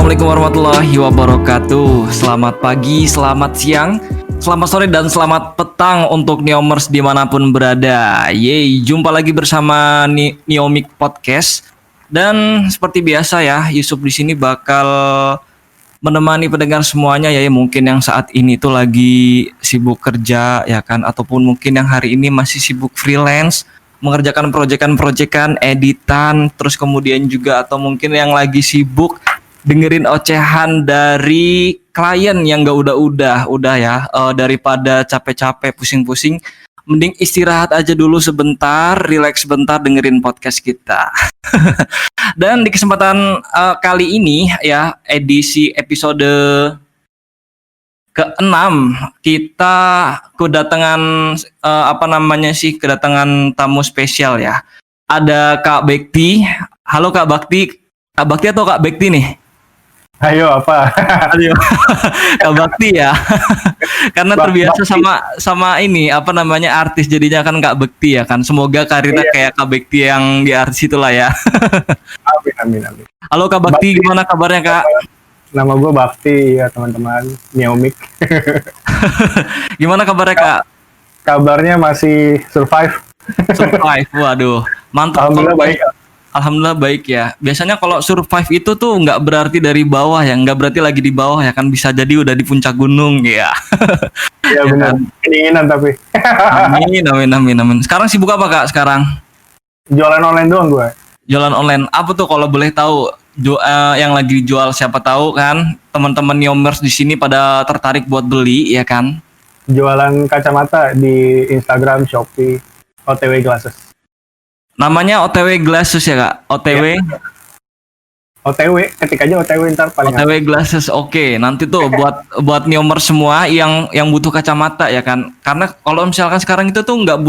Assalamualaikum warahmatullahi wabarakatuh. Selamat pagi, selamat siang, selamat sore, dan selamat petang untuk Neomers dimanapun berada. Yeay, jumpa lagi bersama Neomik Podcast. Dan seperti biasa ya, Yusuf di sini bakal menemani pendengar semuanya ya, mungkin yang saat ini tuh lagi sibuk kerja ya kan, ataupun mungkin yang hari ini masih sibuk freelance mengerjakan proyekan-proyekan editan, terus kemudian juga atau mungkin yang lagi sibuk dengerin ocehan dari klien yang gak udah ya, daripada capek-capek pusing-pusing, mending istirahat aja dulu sebentar, relax sebentar, dengerin podcast kita. Dan di kesempatan kali ini ya, edisi episode ke-6, kita kedatangan kedatangan tamu spesial ya. Ada Kak Bekti. Halo Kak Bakti. Kak Bakti atau Kak Bekti nih? Ayo apa? Ayo. Kak Bakti ya. Karena terbiasa sama ini artis, jadinya kan Kak Bekti ya kan. Semoga karirnya kayak Kak Bekti yang di artis itulah ya. Amin. Halo Kak Bakti, gimana kabarnya Kak? Nama gue Bakti ya teman-teman, Neomik. Gimana kabarnya Kak? Kabarnya masih survive. Survive, waduh, mantap. Alhamdulillah baik. Alhamdulillah baik ya. Biasanya kalau survive itu tuh nggak berarti dari bawah ya, nggak berarti lagi di bawah ya kan, bisa jadi udah di puncak gunung ya. Iya benar. Keinginan tapi. Amin. Sekarang sibuk apa Kak sekarang? Jualan online doang gue. Jualan online. Apa tuh kalau boleh tahu? Yang lagi dijual, siapa tahu kan teman-teman Neomers di sini pada tertarik buat beli ya kan? Jualan kacamata di Instagram, Shopee, OTW Glasses. Namanya OTW Glasses ya Kak? OTW? Ya. OTW, ketik aja OTW ntar paling. OTW Glasses, oke. Nanti tuh buat Neomers semua yang butuh kacamata ya kan. Karena kalau misalkan sekarang itu tuh nggak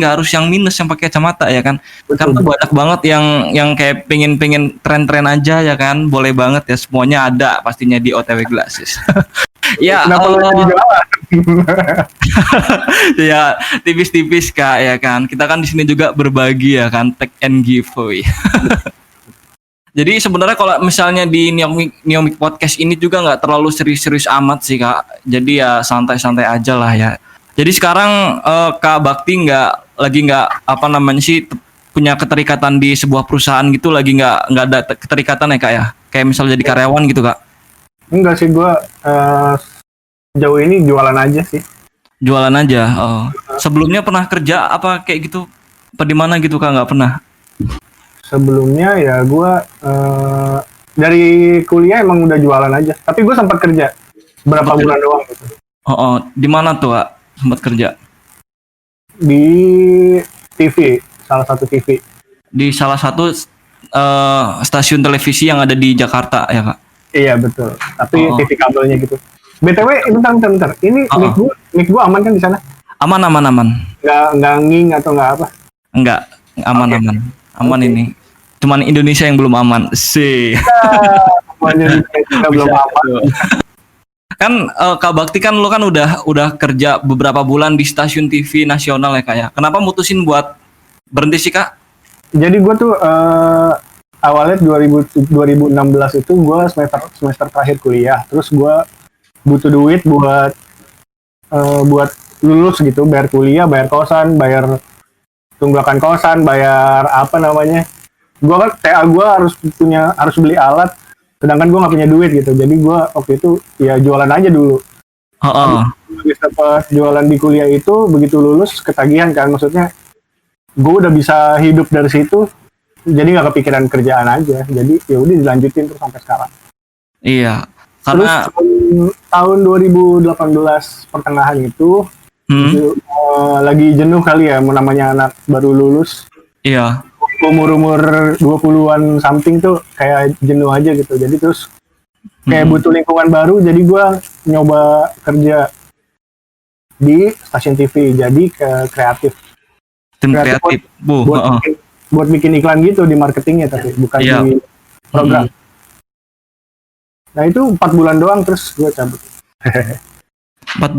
harus yang minus yang pakai kacamata ya kan. Betul. Karena banyak banget yang kayak pengen tren-tren aja ya kan. Boleh banget ya, semuanya ada pastinya di OTW Glasses. Ya, ya tipis-tipis Kak ya kan. Kita kan di sini juga berbagi ya kan, take and give away. Jadi sebenarnya kalau misalnya di Neomik Podcast ini juga nggak terlalu serius-serius amat sih Kak. Jadi ya santai-santai aja lah ya. Jadi sekarang Kak Bakti punya keterikatan di sebuah perusahaan gitu, lagi nggak ada keterikatan ya Kak ya. Kayak misalnya jadi karyawan gitu Kak. Enggak sih, gue jauh ini jualan aja sih. Jualan aja. Oh. Sebelumnya pernah kerja apa kayak gitu? Apa di mana gitu Kak? Nggak pernah. Sebelumnya ya gue dari kuliah emang udah jualan aja. Tapi gue sempat kerja berapa bulan doang gitu. Oh, di mana tuh Kak sempat kerja? Di TV, salah satu TV. Di salah satu stasiun televisi yang ada di Jakarta ya Kak? Iya betul. Tapi TV kabelnya gitu. BTW, bentar. Ini mic gua aman kan di sana? Aman. Nggak nging atau nggak apa? Enggak, aman. Aman okay. Ini. Cuman Indonesia yang belum aman sih. Indonesia belum aman. Kan Kak Bakti kan lo kan udah kerja beberapa bulan di stasiun TV nasional ya Kak ya. Kenapa mutusin buat berhenti sih Kak? Jadi gue tuh awalnya 2016 itu gue semester terakhir kuliah. Terus gue butuh duit buat lulus gitu, bayar kuliah, bayar kosan, bayar tunggakan kosan, bayar gue kan TA gue harus beli alat, sedangkan gue nggak punya duit gitu. Jadi gue waktu itu ya jualan aja dulu. Habis dapat jualan di kuliah itu, begitu lulus ketagihan kan, maksudnya gue udah bisa hidup dari situ, jadi nggak kepikiran kerjaan aja. Jadi ya udah dilanjutin terus sampai sekarang. Iya. Karena terus tahun 2018 pertengahan itu lagi jenuh kali ya, namanya anak baru lulus. Iya. Umur 20-an something tuh kayak jenuh aja gitu. Jadi terus kayak butuh lingkungan baru, jadi gue nyoba kerja di stasiun TV, jadi ke kreatif. Tim kreatif. Buat bikin iklan gitu di marketingnya, tapi bukan di program. Nah itu 4 bulan doang terus gue cabut. 4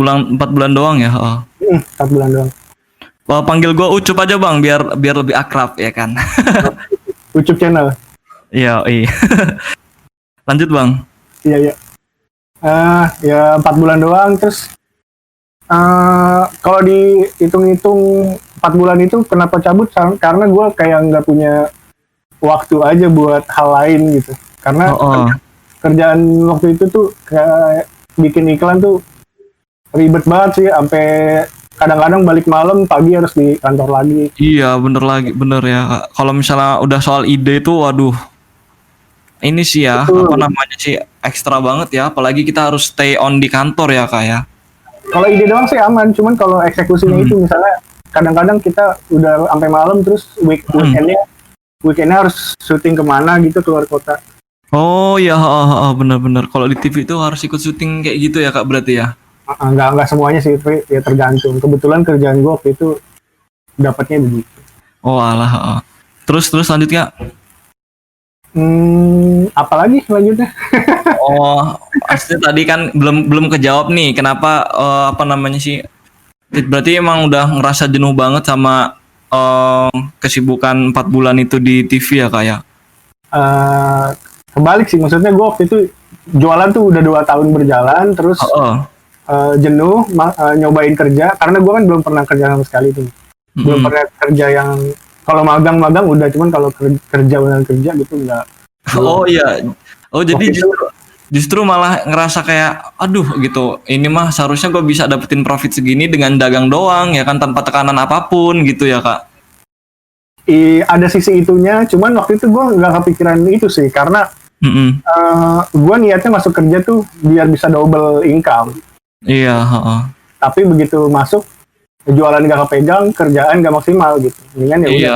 bulan doang ya? 4 bulan doang. Panggil gue Ucup aja bang, biar lebih akrab ya kan. Ucup channel. Iya. Lanjut bang. Iya iya. Ya 4 bulan doang. Terus kalau dihitung-hitung 4 bulan itu kenapa cabut? Karena gue kayak nggak punya waktu aja buat hal lain gitu. Karena Oh, oh. kerjaan waktu itu tuh kayak bikin iklan tuh ribet banget sih. Sampai kadang-kadang balik malam, pagi harus di kantor lagi. Iya bener ya Kak. Kalau misalnya udah soal ide itu, waduh, ini sih ya apa Betul. namanya sih ekstra banget ya. Apalagi kita harus stay on di kantor ya kak ya. Kalau ide doang sih aman, cuman kalau eksekusinya Hmm. itu misalnya kadang-kadang kita udah sampai malam terus Hmm. weekendnya harus syuting kemana gitu keluar kota. Oh ya, bener-bener. Kalau di TV itu harus ikut syuting kayak gitu ya kak berarti ya. Nggak semuanya sih, tapi ya tergantung. Kebetulan kerjaan gue waktu itu dapatnya begitu. Oh alah. Heeh. Terus lanjut kak. Apalagi selanjutnya? Oh, pasti tadi kan belum belum kejawab nih. Kenapa apa namanya sih? Berarti emang udah ngerasa jenuh banget sama kesibukan 4 bulan itu di TV ya kak ya. Eh, Kebalik sih, maksudnya gue waktu itu jualan tuh udah 2 tahun berjalan, terus Heeh. jenuh nyobain kerja karena gue kan belum pernah kerja sama sekali tuh. Belum Mm-mm. pernah kerja yang kalau magang-magang udah, cuman kalau kerja beneran kerja gitu enggak. Oh iya. Oh jadi Waktu itu justru malah ngerasa kayak aduh gitu. Ini mah seharusnya gue bisa dapetin profit segini dengan dagang doang ya kan tanpa tekanan apapun gitu ya kak. ada sisi itunya, cuman waktu itu gue nggak kepikiran itu sih karena Mm-mm. gue niatnya masuk kerja tuh biar bisa double income. Iya. Heeh. Tapi begitu masuk jualan nggak kepegang, kerjaan nggak maksimal gitu. Mendingan ya udah Iya.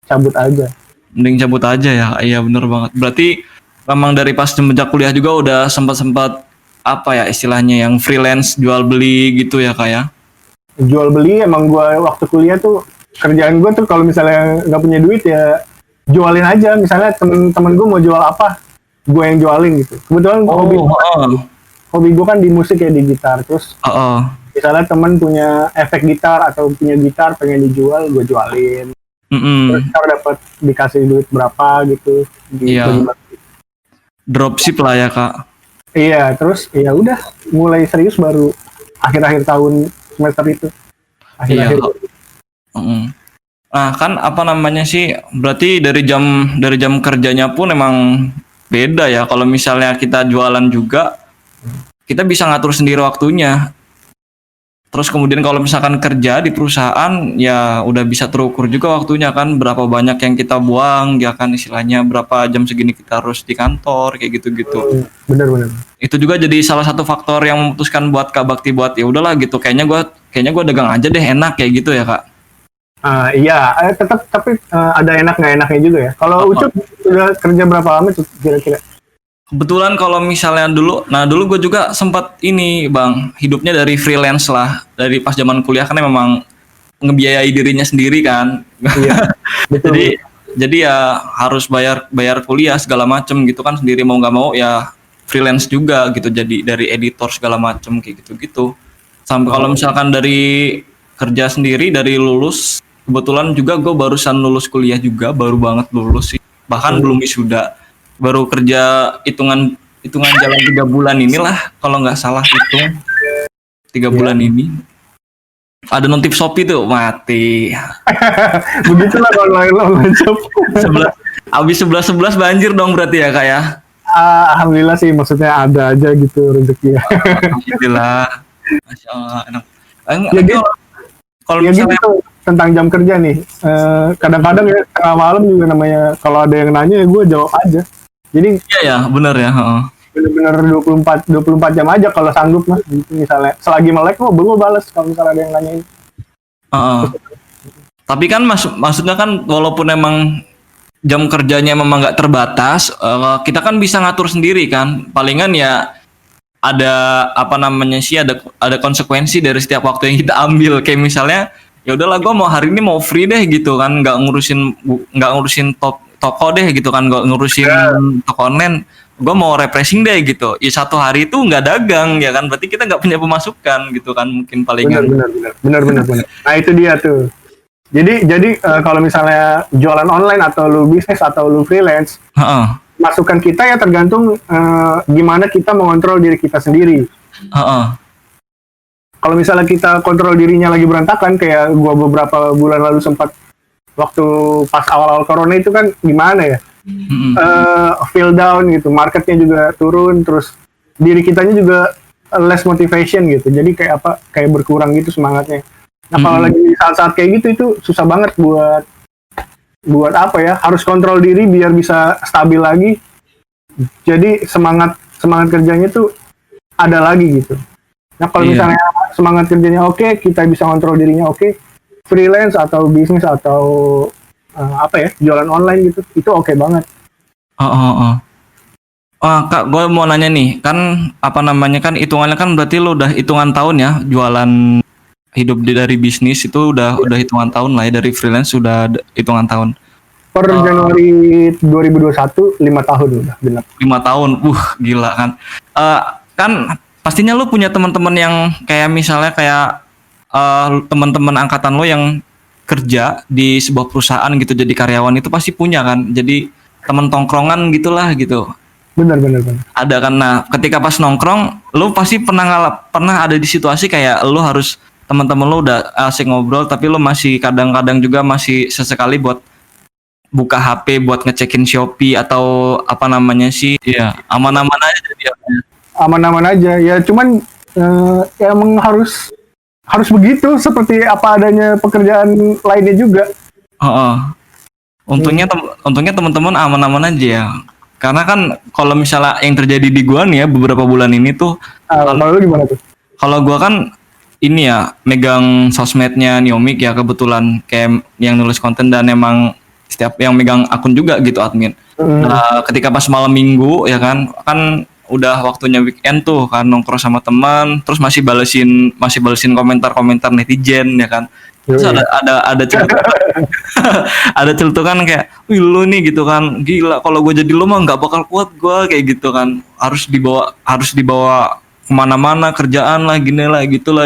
cabut aja. Mending cabut aja ya. Iya bener banget. Berarti memang dari pas semenjak kuliah juga udah sempat-sempat apa ya istilahnya yang freelance jual beli gitu ya kak ya. Jual beli emang gue waktu kuliah tuh kerjaan gue tuh kalau misalnya nggak punya duit ya jualin aja. Misalnya temen-temen gue mau jual apa, gue yang jualin gitu. Kebetulan Heeh. hobi gue kan di musik ya, di gitar. Terus Heeh. misalnya temen punya efek gitar atau punya gitar pengen dijual, gue jualin. Terus Mm-mm. ntar dapat dikasih duit berapa gitu di Iya. bagi-bagi. Dropship lah ya kak. Iya, terus ya udah mulai serius baru akhir-akhir tahun semester itu. Iya. Akhir-akhir. Mm. Nah kan apa namanya sih berarti dari jam kerjanya pun emang beda ya kalau misalnya kita jualan juga kita bisa ngatur sendiri waktunya terus kemudian kalau misalkan kerja di perusahaan ya udah bisa terukur juga waktunya kan berapa banyak yang kita buang ya kan istilahnya berapa jam segini kita harus di kantor kayak gitu-gitu Bener-bener. itu juga jadi salah satu faktor yang memutuskan buat Kak Bakti buat ya udahlah gitu kayaknya gua dagang aja deh enak kayak gitu ya Kak. Iya, tetap tapi ada enak nggak enaknya juga ya. Kalau Apa? Ucup udah kerja berapa lama tuh kira-kira? Kebetulan kalau misalnya dulu gue juga sempat ini bang, hidupnya dari freelance lah, dari pas zaman kuliah kan memang ngebiayai dirinya sendiri kan, Iya, betul. jadi jadi ya harus bayar kuliah segala macem gitu kan sendiri mau nggak mau ya freelance juga gitu, jadi dari editor segala macem kayak gitu-gitu. Sampai kalau misalkan dari kerja sendiri dari lulus, kebetulan juga gue barusan lulus kuliah juga, baru banget lulus sih, bahkan belum wisuda. Baru kerja hitungan hitungan jalan 3 bulan inilah kalau nggak salah hitung 3 bulan ini ada notif Shopee tuh mati Begitulah kalau lo Ucup. 11 habis 11 banjir dong berarti ya kak ya. Alhamdulillah sih, maksudnya ada aja gitu rezeki ya. Alhamdulillah. Masya Allah enak. Ya Tapi gitu, kalau ya gitu misalnya tuh tentang jam kerja nih. Kadang-kadang ya tengah malam juga namanya kalau ada yang nanya ya gue jawab aja. Jadi iya ya benar ya. Heeh. bener-bener 24 jam aja kalau sanggup mah gitu. Misalnya selagi melek mau gue balas kalau misalnya ada yang nanyain. Heeh. Tapi kan maksudnya kan walaupun emang jam kerjanya memang nggak terbatas, kita kan bisa ngatur sendiri kan. Palingan ya ada apa namanya sih ada konsekuensi dari setiap waktu yang kita ambil. Kayak misalnya ya udahlah gue mau hari ini mau free deh gitu kan, nggak ngurusin toko deh gitu kan, nggak ngurusin toko online. Gue mau refreshing deh gitu. Ya satu hari itu nggak dagang ya kan, berarti kita nggak punya pemasukan gitu kan mungkin palingan. Bener. Nah itu dia tuh. Jadi kalau misalnya jualan online atau lu bisnis atau lu freelance, Heeh. masukan kita ya tergantung gimana kita mengontrol diri kita sendiri. Heeh. Kalau misalnya kita kontrol dirinya lagi berantakan, kayak gua beberapa bulan lalu sempat waktu pas awal-awal corona itu kan gimana ya, feel down gitu, marketnya juga turun, terus diri kitanya juga less motivation gitu, jadi kayak berkurang gitu semangatnya. Nah kalau lagi saat-saat kayak gitu itu susah banget buat apa ya, harus kontrol diri biar bisa stabil lagi, jadi semangat kerjanya tuh ada lagi gitu. Nah kalau Iya. misalnya semangat kerjanya oke, kita bisa kontrol dirinya oke, freelance atau bisnis atau jualan online gitu, itu oke banget. Oh. Kak, gue mau nanya nih, kan apa namanya, kan hitungannya kan berarti lo udah hitungan tahun ya jualan, hidup dari bisnis itu udah hitungan tahun lah ya, dari freelance sudah hitungan tahun. Per Januari 2021 5 tahun udah genap. 5 tahun, gila kan. Kan pastinya lo punya teman-teman yang kayak misalnya kayak teman-teman angkatan lo yang kerja di sebuah perusahaan gitu, jadi karyawan itu pasti punya kan, jadi teman tongkrongan gitulah gitu. Benar. Ada kan. Nah, ketika pas nongkrong, lu pasti pernah ada di situasi kayak lu harus, teman-teman lu udah asik ngobrol tapi lu masih kadang-kadang juga masih sesekali buat buka HP buat ngecekin Shopee atau apa namanya sih. Iya, aman-aman aja dia. Aman-aman aja ya, cuman ya emang harus begitu, seperti apa adanya pekerjaan lainnya juga. Heeh. Untungnya teman-teman aman-aman aja ya. Karena kan kalau misalnya yang terjadi di gua nih ya beberapa bulan ini tuh, Kalau lu gimana tuh? kalau gua kan ini ya megang sosmednya Neomik ya, kebetulan kayak yang nulis konten dan emang setiap yang megang akun juga gitu admin. Nah, ketika pas malam minggu ya kan udah waktunya weekend tuh kan, nongkrong sama teman, terus masih balesin komentar-komentar netizen ya kan. Terus ada ada celutukan kayak, wih lu nih gitu kan, gila kalau gue jadi lu mah nggak bakal kuat gue kayak gitu kan, harus dibawa kemana-mana, kerjaan lah gini lah gitu.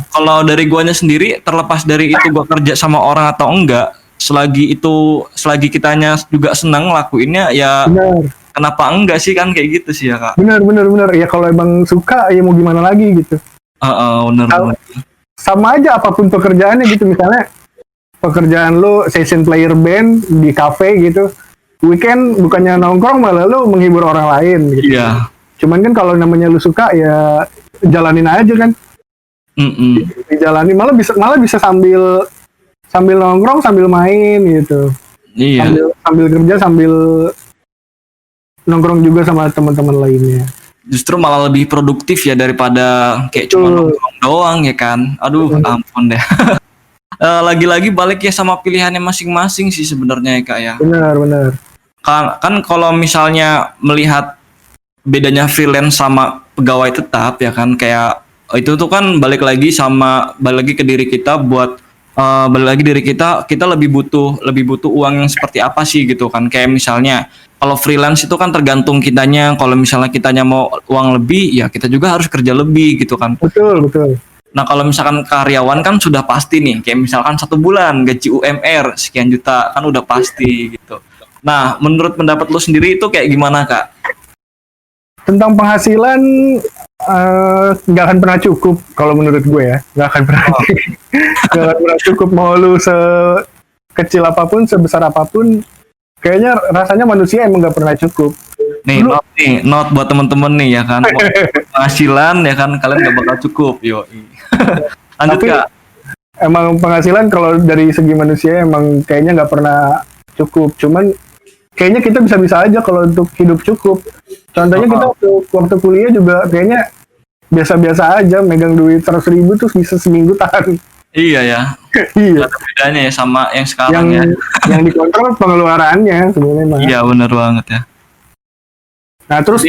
Kalau dari guanya sendiri, terlepas dari itu gua kerja sama orang atau enggak, selagi kitanya juga senang ngelakuinnya ya, Benar. kenapa enggak sih, kan kayak gitu sih ya kak. Benar. Ya kalau emang suka ya mau gimana lagi gitu. Bener. Sama aja apapun pekerjaannya gitu, misalnya pekerjaan lu session player band di cafe gitu, weekend bukannya nongkrong malah lu menghibur orang lain gitu. Iya. Cuman kan kalau namanya lu suka ya jalanin aja kan. Dijalani, malah bisa sambil nongkrong sambil main gitu. Iya. Sambil kerja sambil nongkrong juga sama teman-teman lainnya. Justru malah lebih produktif ya daripada kayak cuma nongkrong doang ya kan. Aduh, ampun deh. Lagi-lagi balik ya sama pilihannya masing-masing sih sebenarnya ya kak ya. Benar. Kan kalau misalnya melihat bedanya freelance sama pegawai tetap ya kan, kayak itu tuh kan balik lagi ke diri kita buat balik lagi diri kita lebih butuh uang yang seperti apa sih gitu kan. Kayak misalnya kalau freelance itu kan tergantung kitanya, kalau misalnya kitanya mau uang lebih ya kita juga harus kerja lebih gitu kan. Betul. Nah kalau misalkan karyawan kan sudah pasti nih, kayak misalkan 1 bulan gaji UMR sekian juta kan udah pasti gitu. Nah menurut pendapat lu sendiri itu kayak gimana kak? Tentang penghasilan nggak akan pernah cukup kalau menurut gue ya, nggak akan pernah cukup, mau lu sekecil apapun, sebesar apapun, kayaknya rasanya manusia emang nggak pernah cukup. Nih note buat temen-temen nih ya kan, penghasilan ya kan kalian nggak bakal cukup, lanjut. Tapi kak. Emang penghasilan kalau dari segi manusia emang kayaknya nggak pernah cukup, cuman kayaknya kita bisa-bisa aja kalau untuk hidup cukup. Contohnya kita waktu kuliah juga kayaknya biasa-biasa aja, megang duit 100.000 tuh bisa seminggu tahan. Iya ya. Iya. Ada bedanya ya sama yang sekarang ya. Yang dikontrol pengeluarannya sebenarnya. Iya benar banget ya. Nah terus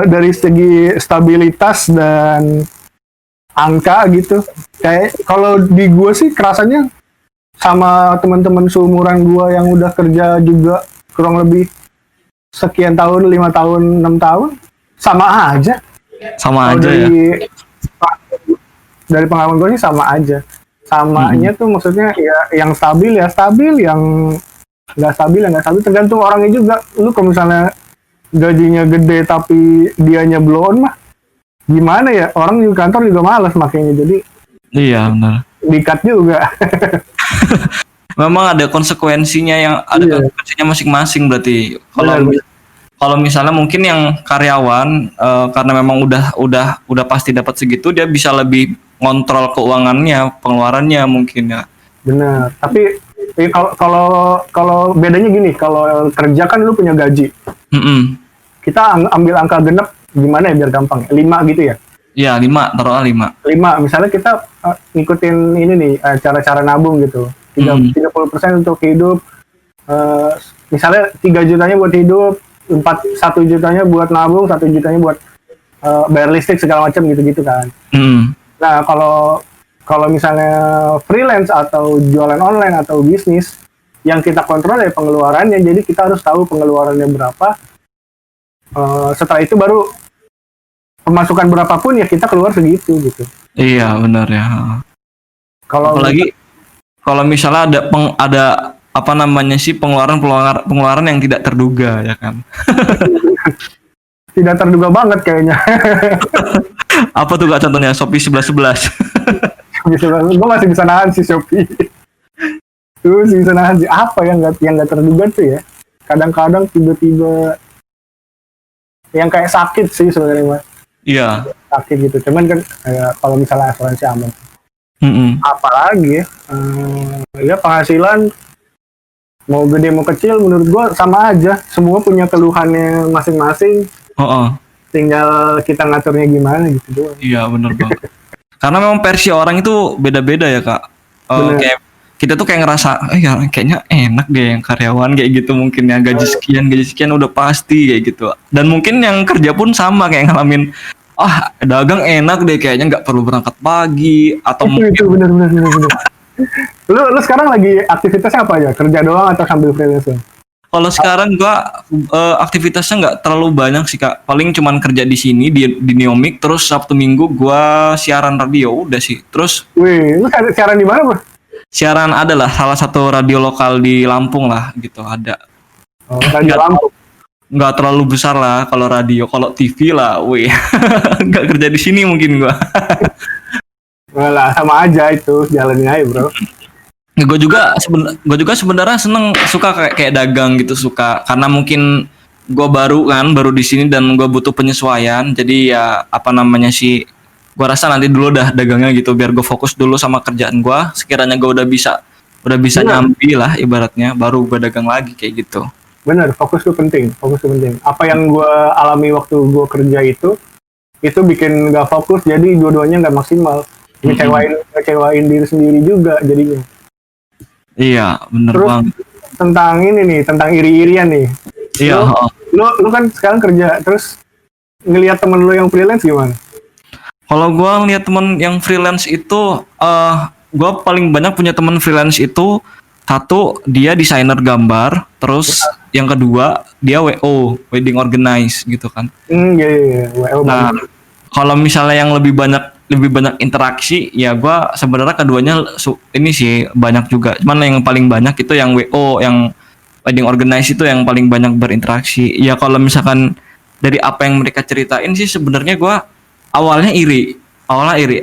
dari segi stabilitas dan angka gitu, kayak kalau di gua sih kerasanya sama teman-teman seumuran gua yang udah kerja juga kurang lebih sekian tahun, 5 tahun, 6 tahun, sama aja. Sama aja ya. Dari pengalaman gue sih sama aja. Samanya tuh maksudnya ya yang stabil, yang nggak stabil ya nggak stabil, tergantung orangnya juga. Lu kalau misalnya gajinya gede tapi dianya blow on mah gimana ya, orang di kantor juga malas makanya, jadi Iya benar. di-cut juga. Memang ada konsekuensinya Iya, masing-masing berarti. benar benar. Kalau misalnya mungkin yang karyawan karena memang udah pasti dapat segitu, dia bisa lebih ngontrol keuangannya, pengeluarannya mungkin ya. Benar. Tapi kalau kalau kalau bedanya gini, kalau kerja kan lu punya gaji. Mm-mm. Kita ambil angka genep gimana ya biar gampang. 5 gitu ya. Iya 5, taruhlah 5. 5 misalnya kita ngikutin ini nih cara-cara nabung gitu. 30% untuk hidup, misalnya 3 jutanya buat hidup, 1 jutanya buat nabung, 1 jutanya buat bayar listrik segala macam gitu-gitu kan. Nah, kalau kalau misalnya freelance atau jualan online atau bisnis, yang kita kontrol ya pengeluarannya. Jadi kita harus tahu pengeluarannya berapa. Setelah itu baru pemasukan berapapun ya kita keluar segitu gitu. Iya benar ya. Kalau Apalagi kalau misalnya ada apa namanya sih pengeluaran yang tidak terduga ya kan. tidak terduga banget kayaknya. Apa tuh Kak contohnya Shopee 1111. Gue masih bisa nahan sih Shopee. Tuh masih bisa nahan sih. Apa yang nggak terduga tuh ya? Kadang-kadang tiba-tiba yang kayak sakit sih sebenarnya Mas. Iya. Sakit gitu. Cuman kan kalau misalnya asuransi aman. Apalagi ya, ya penghasilan mau gede mau kecil menurut gua sama aja. Semua punya keluhannya masing-masing. Tinggal kita ngaturnya gimana gitu doang. Iya benar banget. Karena memang versi orang itu beda-beda ya Kak. Kayak kita tuh kayak ngerasa, ya kayaknya enak deh yang karyawan kayak gitu mungkin ya gaji sekian udah pasti kayak gitu. Dan mungkin yang kerja pun sama kayak ngalamin, dagang enak deh kayaknya nggak perlu berangkat pagi atau itu benar. Lu sekarang lagi aktivitasnya apa aja? Kerja doang atau sambil freelance? Kalau sekarang gua aktivitasnya nggak terlalu banyak sih Kak. Paling cuman kerja di sini di Neomik, terus Sabtu Minggu gua siaran radio udah sih. Terus Wih, lu siaran di mana, Bro? siaran adalah salah satu radio lokal di Lampung lah gitu ada. Oh, radio Lampung. Nggak terlalu besar lah kalau radio, kalau TV lah, wih nggak kerja di sini mungkin gua. Lah sama aja itu, jalanin aja bro. Gue juga sebenarnya seneng suka kayak dagang gitu suka karena mungkin gue baru di sini dan gue butuh penyesuaian jadi ya apa namanya sih gue rasa nanti dulu dah dagangnya gitu biar gue fokus dulu sama kerjaan gue sekiranya gue udah bisa nyambi lah ibaratnya baru gue dagang lagi kayak gitu. Bener, fokus tuh penting. Apa yang gue alami waktu gue kerja itu bikin gak fokus jadi dua-duanya gak maksimal, ngecewain diri sendiri juga jadinya. Iya, bener terus, banget. Tentang iri-irian nih. Iya. Lu kan sekarang kerja, terus ngelihat temen lu yang freelance gimana? Kalau gue ngeliat temen yang freelance itu, gue paling banyak punya temen freelance itu satu dia desainer gambar, terus yang kedua dia WO, wedding organize gitu kan. Iya. WO. Nah, kalau misalnya yang lebih banyak interaksi ya gua sebenarnya keduanya ini sih banyak juga cuman yang paling banyak itu yang WO yang wedding organize itu yang paling banyak berinteraksi ya kalau misalkan dari apa yang mereka ceritain sih sebenarnya gua awalnya iri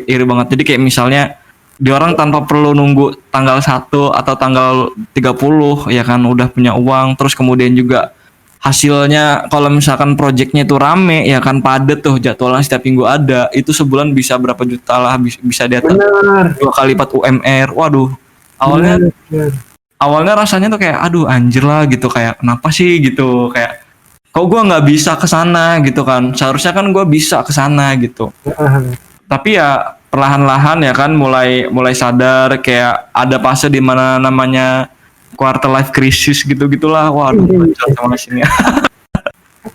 banget jadi kayak misalnya di orang tanpa perlu nunggu tanggal 1 atau tanggal 30 ya kan udah punya uang terus kemudian juga hasilnya kalau misalkan proyeknya itu rame ya kan padet tuh jadwalnya setiap minggu ada itu sebulan bisa berapa juta lah bisa di atas 2 kali lipat UMR waduh awalnya rasanya tuh kayak aduh anjir lah gitu kayak kenapa sih gitu kayak kok gue nggak bisa ke sana gitu kan seharusnya kan gue bisa ke sana gitu tapi ya perlahan-lahan ya kan mulai sadar kayak ada fase di mana namanya quarter life crisis gitu-gitulah. Waduh, sama sini.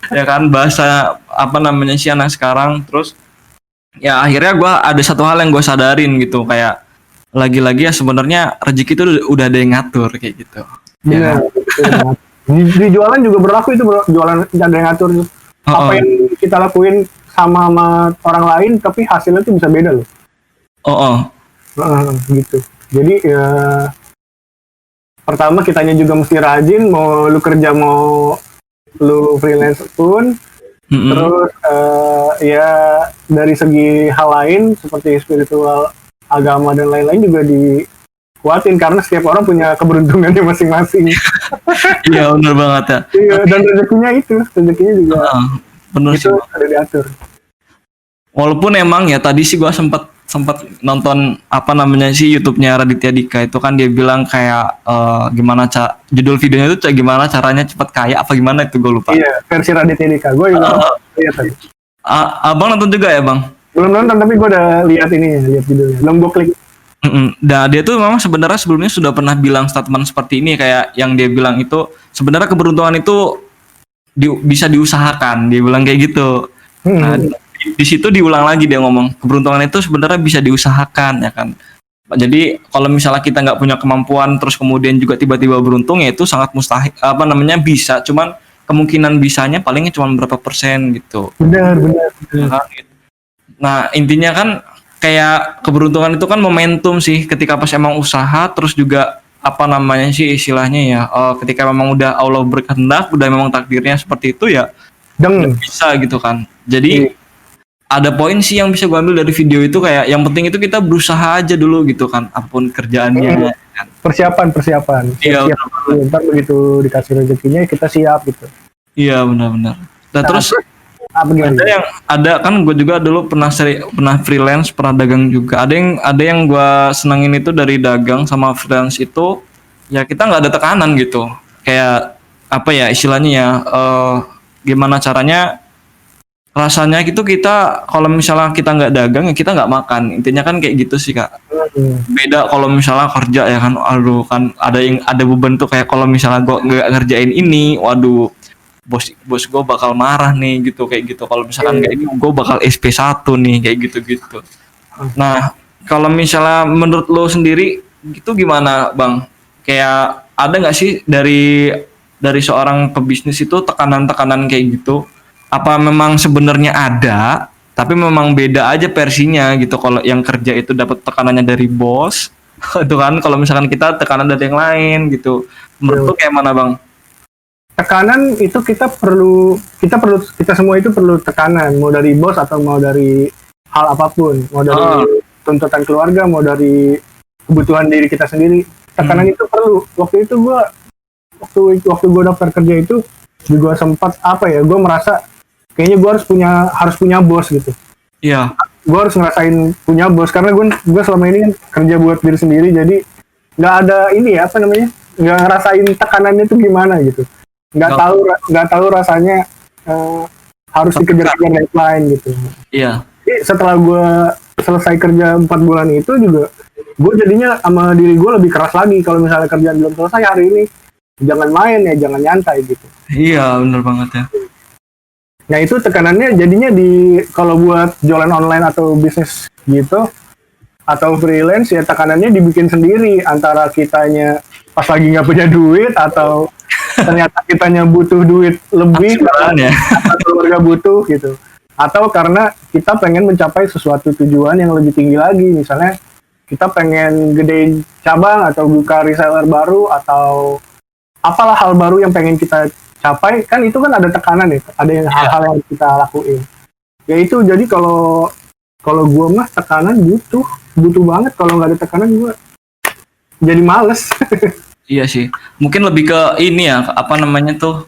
Ya kan bahasa apa namanya sih anak sekarang terus ya akhirnya gue ada satu hal yang gue sadarin gitu kayak lagi-lagi ya sebenarnya rezeki itu udah ada yang ngatur kayak gitu. Iya. Ya. Di jualan juga berlaku itu bro, jualan ada yang ngatur. Apa yang kita lakuin sama orang lain tapi hasilnya tuh bisa beda loh. Gitu. Jadi ya pertama kitanya juga mesti rajin, mau lu kerja mau lu freelance pun. Terus ya dari segi hal lain seperti spiritual, agama dan lain-lain juga dikuatin karena setiap orang punya keberuntungannya masing-masing. Iya benar banget ya. Iya, dan rezekinya juga Bener itu sih. ada diatur. Walaupun emang ya tadi sih gua sempat nonton apa namanya sih YouTube-nya Raditya Dika, itu kan dia bilang kayak gimana judul videonya itu gimana caranya cepat kaya apa gimana itu gue lupa. Iya, versi Raditya Dika. Gue juga lihat tadi. Abang nonton juga ya bang? Belum nonton tapi gue udah lihat lihat judulnya. Belum gue klik. Nah dia tuh memang sebenarnya sebelumnya sudah pernah bilang statement seperti ini, kayak yang dia bilang itu sebenarnya keberuntungan itu bisa diusahakan, dia bilang kayak gitu. Nah di situ diulang lagi dia ngomong keberuntungan itu sebenarnya bisa diusahakan ya kan. Jadi kalau misalnya kita nggak punya kemampuan terus kemudian juga tiba-tiba beruntung, ya itu sangat mustahil, apa namanya, bisa, cuman kemungkinan bisanya palingnya cuma berapa persen gitu. Benar. Nah intinya kan kayak keberuntungan itu kan momentum sih, ketika pas emang usaha, terus juga apa namanya sih istilahnya ya, ketika memang udah Allah berkehendak, udah memang takdirnya seperti itu ya bisa gitu kan. Jadi ada poin sih yang bisa gue ambil dari video itu, kayak yang penting itu kita berusaha aja dulu gitu kan, apapun kerjaannya kan. Persiapan Iya, ntar begitu dikasih rezekinya kita siap gitu. Iya benar. Nah terus ada kan gue juga dulu pernah freelance, pernah dagang juga. Ada yang gue senangin itu dari dagang sama freelance itu ya, kita nggak ada tekanan gitu, kayak apa ya istilahnya ya, gimana caranya rasanya gitu, kita kalau misalnya kita nggak dagang ya kita nggak makan, intinya kan kayak gitu sih kak. Beda kalau misalnya kerja ya kan, aduh kan ada beban tuh, kayak kalau misalnya gue nggak ngerjain ini, waduh bos gue bakal marah nih gitu, kayak gitu. Kalau misalkan nggak ini gue bakal SP1 nih, kayak gitu. Nah kalau misalnya menurut lo sendiri gitu gimana bang, kayak ada nggak sih dari seorang pebisnis itu tekanan-tekanan kayak gitu? Apa memang sebenarnya ada, tapi memang beda aja versinya gitu? Kalau yang kerja itu dapat tekanannya dari bos, itu kan kalau misalkan kita tekanan dari yang lain gitu. Menurut lu kayak mana bang? Tekanan itu kita semua itu perlu tekanan, mau dari bos atau mau dari hal apapun, mau dari tuntutan keluarga, mau dari kebutuhan diri kita sendiri. Tekanan itu perlu. Waktu itu waktu gue daftar kerja itu juga sempat gue merasa kayaknya gue harus punya bos gitu. Iya. Gue harus ngerasain punya bos karena gue selama ini kan kerja buat diri sendiri, jadi nggak ada nggak ngerasain tekanannya itu gimana gitu. Nggak tahu rasanya harus dikejar-kejar deadline gitu. Iya. Jadi setelah gue selesai kerja 4 bulan itu juga, gue jadinya sama diri gue lebih keras lagi. Kalau misalnya kerjaan belum selesai hari ini, jangan main ya, jangan nyantai gitu. Iya benar banget ya. Nah itu tekanannya jadinya kalau buat jualan online atau bisnis gitu atau freelance ya, tekanannya dibikin sendiri, antara kitanya pas lagi nggak punya duit atau ternyata kitanya butuh duit lebih ya. atau keluarga butuh gitu, atau karena kita pengen mencapai sesuatu tujuan yang lebih tinggi lagi, misalnya kita pengen gedein cabang atau buka reseller baru atau apalah hal baru yang pengen kita capai, kan itu kan ada tekanan ya, ada hal-hal yang kita lakuin. Ya itu, jadi kalau gue mah tekanan butuh banget. Kalau nggak ada tekanan gue jadi males. Iya sih, mungkin lebih ke ini ya, apa namanya tuh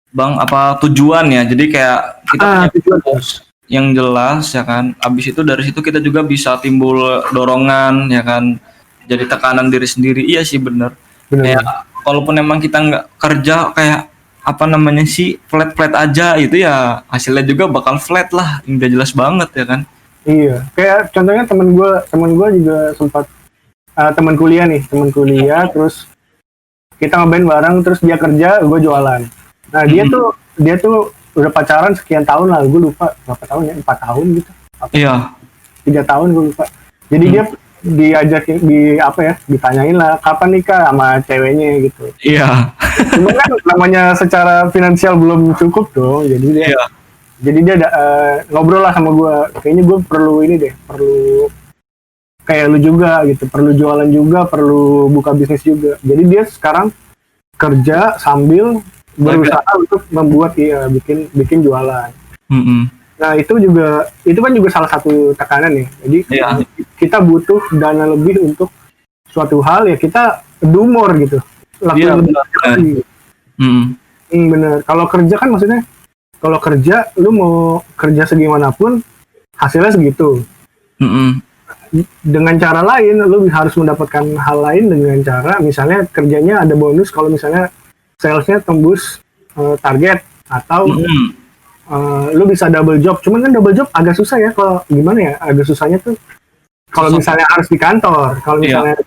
bang, apa tujuan ya. Jadi kayak kita punya tujuan yang jelas ya kan. Abis itu dari situ kita juga bisa timbul dorongan ya kan, jadi tekanan diri sendiri. Iya sih bener. Kayak kalaupun emang kita nggak kerja kayak apa namanya sih flat aja, itu ya hasilnya juga bakal flat lah, udah jelas banget ya kan. Iya, kayak contohnya temen gue juga sempat teman kuliah, terus kita ngeband bareng, terus dia kerja, gue jualan. Nah dia tuh udah pacaran sekian tahun lah, gue lupa berapa tahun ya, 4 tahun gitu. Iya. 3 tahun gue lupa. Jadi dia diajakin ditanyain lah kapan nikah sama ceweknya gitu. Iya. Cuma kan namanya secara finansial belum cukup dong, jadi dia ngobrol lah sama gue, kayaknya gue perlu kayak lu juga gitu, perlu jualan juga, perlu buka bisnis juga. Jadi dia sekarang kerja sambil berusaha untuk membuat bikin bikin jualan. Nah itu kan juga salah satu tekanan ya. Jadi kita butuh dana lebih untuk suatu hal ya, kita do more gitu, lakukan lebih lagi. Bener. Kalau kerja kan maksudnya, kalau kerja lu mau kerja segimanapun hasilnya segitu. Dengan cara lain lu harus mendapatkan hal lain dengan cara misalnya kerjanya ada bonus kalau misalnya salesnya tembus target, atau lu bisa double job. Cuman kan double job agak susah ya, kalau gimana ya, agak susahnya tuh kalau misalnya harus di kantor. Kalau misalnya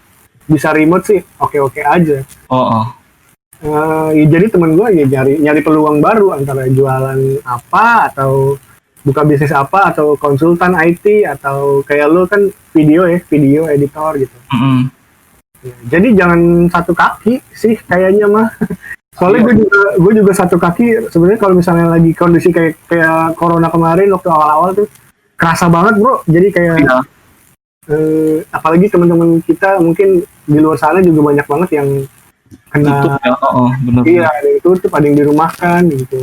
bisa remote sih oke aja. Jadi temen gue ya nyari peluang baru, antara jualan apa, atau buka bisnis apa, atau konsultan IT, atau kayak lu kan video editor gitu. Jadi jangan satu kaki sih kayaknya mah. Soalnya gue juga satu kaki sebenarnya. Kalau misalnya lagi kondisi kayak corona kemarin waktu awal-awal tuh kerasa banget bro. Jadi kayak apalagi teman-teman kita mungkin di luar sana juga banyak banget yang kena tutup, bener. Iya, ada yang tutup, ada yang dirumahkan gitu.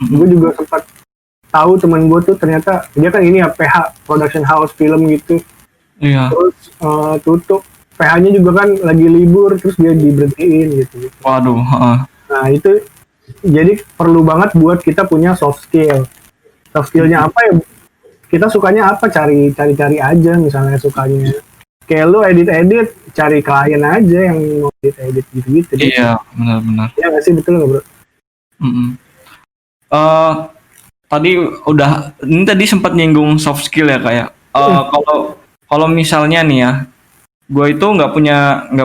Gue juga sempat tahu teman gue tuh ternyata dia kan ini ya PH, production house film gitu. Terus tutup, PH-nya juga kan lagi libur, terus dia diberhentiin gitu. Waduh. Nah itu jadi perlu banget buat kita punya soft skill. Soft skillnya apa ya? Kita sukanya apa, cari aja. Misalnya sukanya kayak lu edit, cari klien aja yang mau edit gitu. Iya, benar. Iya nggak sih, betul nggak bro? Tadi tadi sempat nyinggung soft skill ya kayak. Kalau misalnya nih ya, gue itu nggak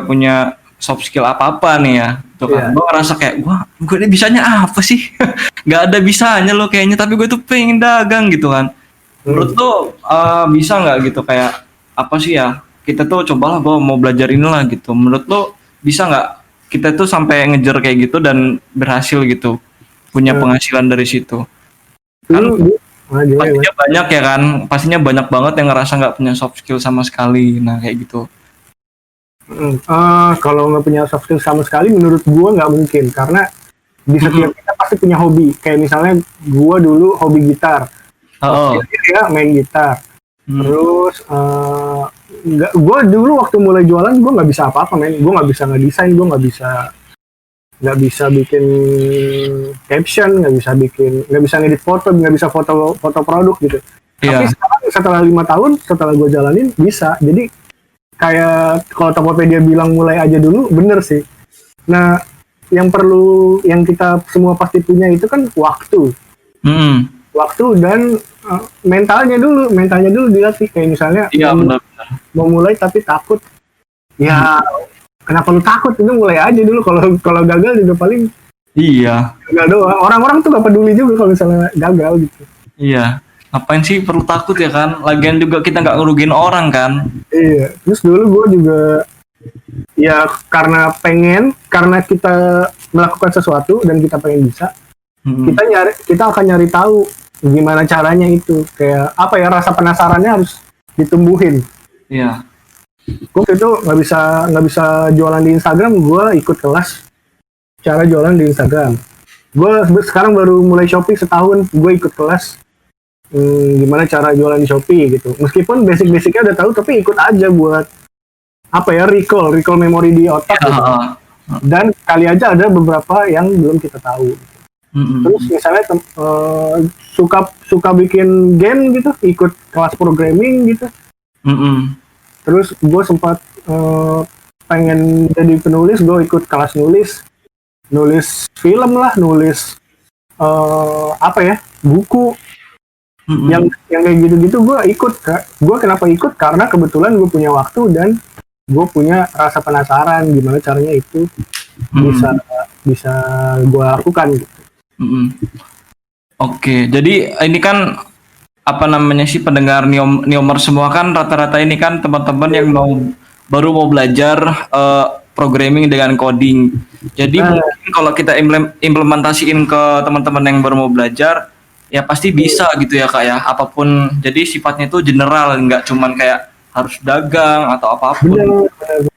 punya soft skill apa nih ya, tuh kan. Gue ngerasa kayak gue ini bisanya apa sih? Nggak ada bisanya lo kayaknya, tapi gue tuh pengen dagang gitu kan. Menurut lo bisa nggak gitu, kayak apa sih ya? Kita tuh cobalah gue mau belajar inilah gitu. Menurut lo bisa nggak kita tuh sampai ngejar kayak gitu dan berhasil gitu, punya penghasilan dari situ? Kan pastinya banyak ya kan, pastinya banyak banget yang ngerasa nggak punya soft skill sama sekali. Nah kayak gitu. Kalau nggak punya soft skill sama sekali, menurut gue nggak mungkin, karena di setiap kita pasti punya hobi. Kayak misalnya gue dulu hobi gitar, ya main gitar. Terus gue dulu waktu mulai jualan gue nggak bisa apa-apa, gue nggak bisa ngedesain, gue nggak bisa bikin caption, nggak bisa ngedit foto, nggak bisa foto produk gitu. Tapi setelah 5 tahun setelah gue jalanin bisa. Jadi kayak kalau Tokopedia bilang mulai aja dulu, bener sih. Nah yang kita semua pasti punya itu kan waktu. Waktu dan mentalnya dulu dilatih. Kayak misalnya mau mulai tapi takut, ya kenapa lu takut? Itu mulai aja dulu. Kalau gagal juga paling gagal doang. Orang-orang tuh gak peduli juga kalau misalnya gagal gitu. Iya, ngapain sih perlu takut ya kan? Lagian juga kita nggak ngerugiin orang kan. Iya. Terus dulu gue juga ya karena kita melakukan sesuatu dan kita pengen bisa, kita akan nyari tahu gimana caranya itu. Kayak apa ya, rasa penasarannya harus ditumbuhin. Iya. Gue itu nggak bisa jualan di Instagram, gue ikut kelas cara jualan di Instagram. Gue sekarang baru mulai Shopee setahun, gue ikut kelas gimana cara jualan di Shopee gitu. Meskipun basic-basicnya udah tahu, tapi ikut aja buat apa ya, recall memori di otak gitu. Dan kali aja ada beberapa yang belum kita tahu. Terus misalnya suka bikin game gitu, ikut kelas programming gitu. Terus gue sempat pengen jadi penulis, gue ikut kelas nulis film lah, nulis buku. Yang kayak gitu-gitu gue ikut. Gue kenapa ikut? Karena kebetulan gue punya waktu dan gue punya rasa penasaran gimana caranya itu bisa gue lakukan gitu. Oke, jadi ini kan apa namanya sih, pendengar Neomer semua kan rata-rata ini kan teman-teman yang baru mau belajar programming dengan coding. Jadi mungkin kalau kita implementasiin ke teman-teman yang baru mau belajar, ya pasti bisa gitu ya Kak ya, apapun. Jadi sifatnya itu general, nggak cuman kayak harus dagang atau apapun. Bener.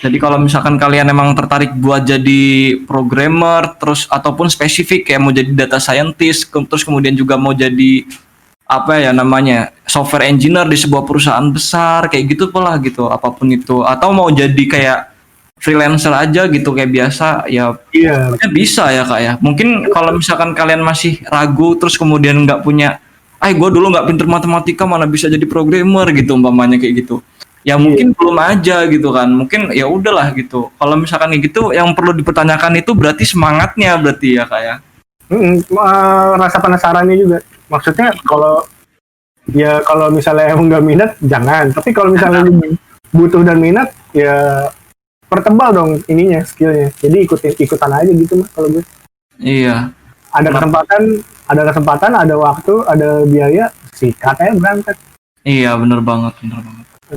Jadi kalau misalkan kalian emang tertarik buat jadi programmer terus ataupun spesifik kayak mau jadi data scientist terus kemudian juga mau jadi apa ya namanya software engineer di sebuah perusahaan besar kayak gitu pola gitu apapun itu atau mau jadi kayak freelancer aja gitu kayak biasa ya Iya. pokoknya bisa ya kak ya. Mungkin kalau misalkan kalian masih ragu terus kemudian nggak punya gue dulu nggak pinter matematika mana bisa jadi programmer gitu umpamanya kayak gitu ya mungkin belum aja gitu kan mungkin ya udahlah gitu. Kalau misalkan kayak gitu yang perlu dipertanyakan itu berarti semangatnya berarti ya kak ya. Rasa penasarannya juga. Maksudnya kalau misalnya emang nggak minat jangan. Tapi kalau misalnya lu butuh dan minat ya pertebal dong ininya skillnya. Jadi ikutan aja gitu mah kalau gue. Iya. Ada kesempatan, ada waktu, ada biaya, sikat aja berangkat. Iya bener banget.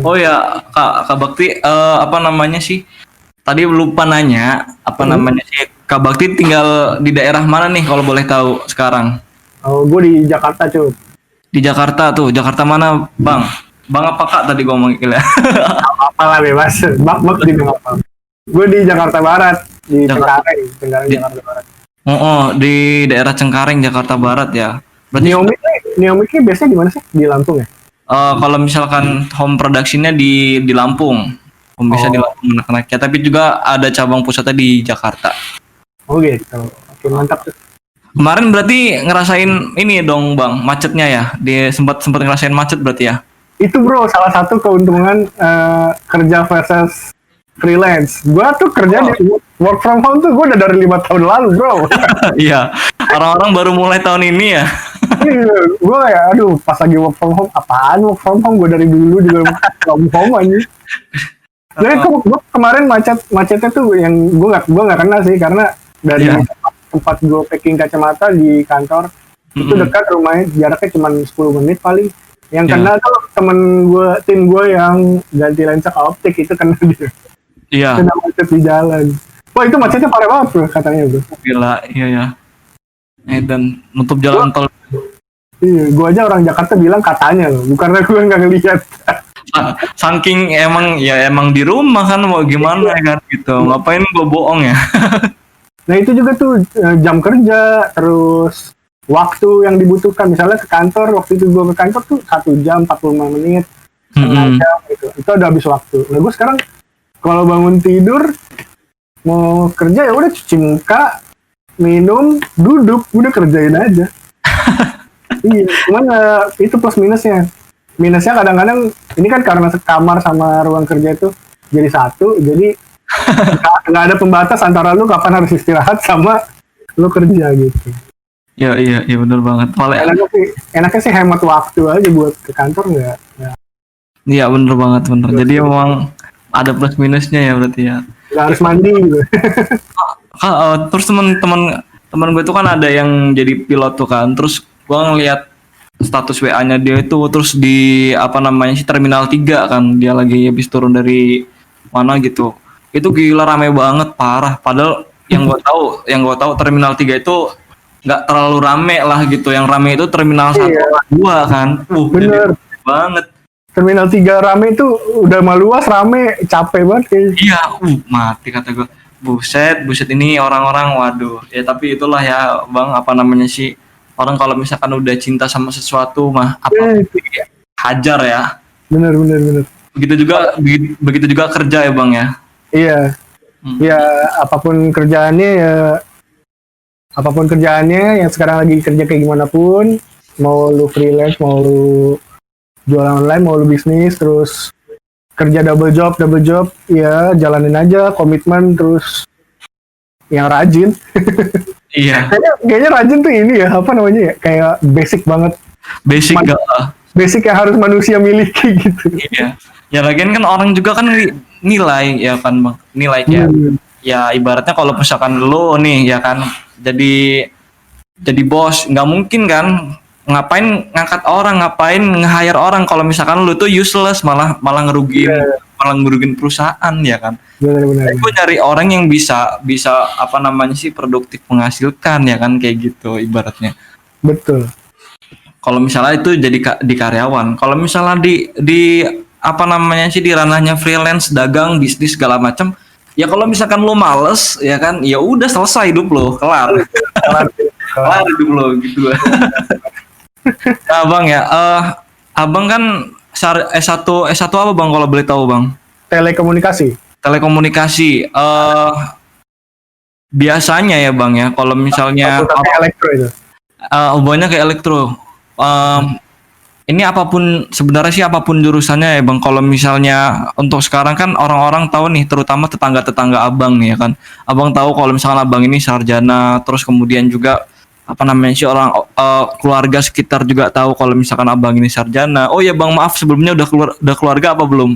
Oh ya Kak Bakti apa namanya sih? Tadi lupa nanya apa namanya sih? Kak Bakti tinggal di daerah mana nih kalau boleh tahu sekarang? Oh, gue di Jakarta cuy. Di Jakarta tuh. Jakarta mana Bang? Bang apa Kak tadi gua ngomong ya? Apalah bebas. Bak di apa? Gue di Jakarta Barat, di Cengkareng Jakarta Barat. Di daerah Cengkareng Jakarta Barat ya. Berarti Neomiknya biasanya di mana sih? Di Lampung ya? kalau misalkan home production-nya di Lampung. Bisa di Lampung anak-anaknya, tapi juga ada cabang pusatnya di Jakarta. Oh gitu. Oke, mantap tuh. Kemarin berarti ngerasain ini dong Bang, macetnya ya? Dia sempat ngerasain macet berarti ya? Itu bro, salah satu keuntungan kerja versus freelance. Gua tuh kerja di work from home tuh gue udah dari 5 tahun lalu bro. Iya, orang-orang baru mulai tahun ini ya. Gue kayak aduh pas lagi work from home apaan work from home, gue dari dulu juga work from home aja. Jadi gue kemarin macetnya tuh yang gue nggak kenal sih karena dari tempat gue packing kacamata di kantor itu dekat rumahnya, jaraknya cuma 10 menit paling. Yang kena tuh tim gue yang ganti lensa ke optik itu kena dia. Iya. Kena macet di jalan. Wah itu macetnya parah banget bro katanya bro. Gila, iya ya. Dan nutup jalan tol. Iya, gue aja orang Jakarta bilang katanya loh, bukan karena gue nggak ngeliat. Saking emang di rumah kan mau gimana kan gitu. Ngapain gue bohong ya? Nah itu juga tuh jam kerja, terus waktu yang dibutuhkan. Misalnya ke kantor, waktu itu gue ke kantor tuh 1 jam 45 menit, setengah jam gitu. Itu udah habis waktu. Nah gue sekarang kalau bangun tidur mau kerja ya udah cuci muka, minum, duduk, udah kerjain aja. Iya, cuman itu plus minusnya. Minusnya kadang-kadang ini kan karena sekamar sama ruang kerja itu jadi satu, jadi nggak ada pembatas antara lu kapan harus istirahat sama lu kerja gitu. Iya benar banget. Enaknya sih hemat waktu aja buat ke kantor nggak. Iya benar banget. Jadi memang ada plus minusnya ya berarti ya. Nggak harus mandi gitu. Terus teman gue itu kan ada yang jadi pilot tuh kan. Terus gue ngeliat status WA-nya dia itu terus di apa namanya sih Terminal 3 kan, dia lagi habis turun dari mana gitu. Itu gila rame banget parah. Padahal yang gue tahu Terminal 3 itu nggak terlalu rame lah gitu. Yang rame itu Terminal 1 2 kan. Bener banget. Terminal 3 rame itu udah maluas rame, capek banget kayaknya. Iya, mati kata gue. Buset ini orang-orang waduh. Ya tapi itulah ya Bang, apa namanya sih? Orang kalau misalkan udah cinta sama sesuatu mah apa hajar ya. Bener. Begitu juga kerja ya Bang ya. Iya. Ya apapun kerjaannya yang sekarang lagi kerja kayak gimana pun, mau lu freelance, mau lu jualan online, mau lu bisnis, terus kerja double job, ya jalanin aja, komitmen, terus yang rajin. Iya. Kayaknya rajin tuh ini ya, apa namanya ya, kayak basic banget. Basic yang harus manusia miliki gitu. Iya. Ya lagian kan orang juga kan nilai ya kan Bang. Nilai kayak ya ibaratnya kalau misalkan lo nih ya kan jadi bos, nggak mungkin kan ngapain ngangkat orang, ngapain nge-hire orang kalau misalkan lo tuh useless, malah ngerugiin perusahaan ya kan. Benar. Gue nyari orang yang bisa apa namanya sih produktif, menghasilkan ya kan kayak gitu ibaratnya. Betul. Kalau misalnya itu jadi di karyawan, kalau misalnya di apa namanya sih di ranahnya freelance, dagang, bisnis segala macam. Ya kalau misalkan lo males, ya kan, ya udah selesai hidup lo, kelar, Kelar. kelar hidup lo gitu. Nah, Bang ya, Abang kan S1 apa Bang kalau boleh tahu Bang? Telekomunikasi. Telekomunikasi. Biasanya ya Bang ya, kalau misalnya Fakultas elektro itu. hubungannya ke elektro. Ini apapun sebenarnya sih apapun jurusannya ya Bang. Kalau misalnya untuk sekarang kan orang-orang tahu nih, terutama tetangga-tetangga Abang nih ya kan. Abang tahu kalau misalkan Abang ini sarjana, terus kemudian juga apa namanya sih orang keluarga sekitar juga tahu kalau misalkan Abang ini sarjana. Oh ya Bang, maaf sebelumnya udah keluarga apa belum?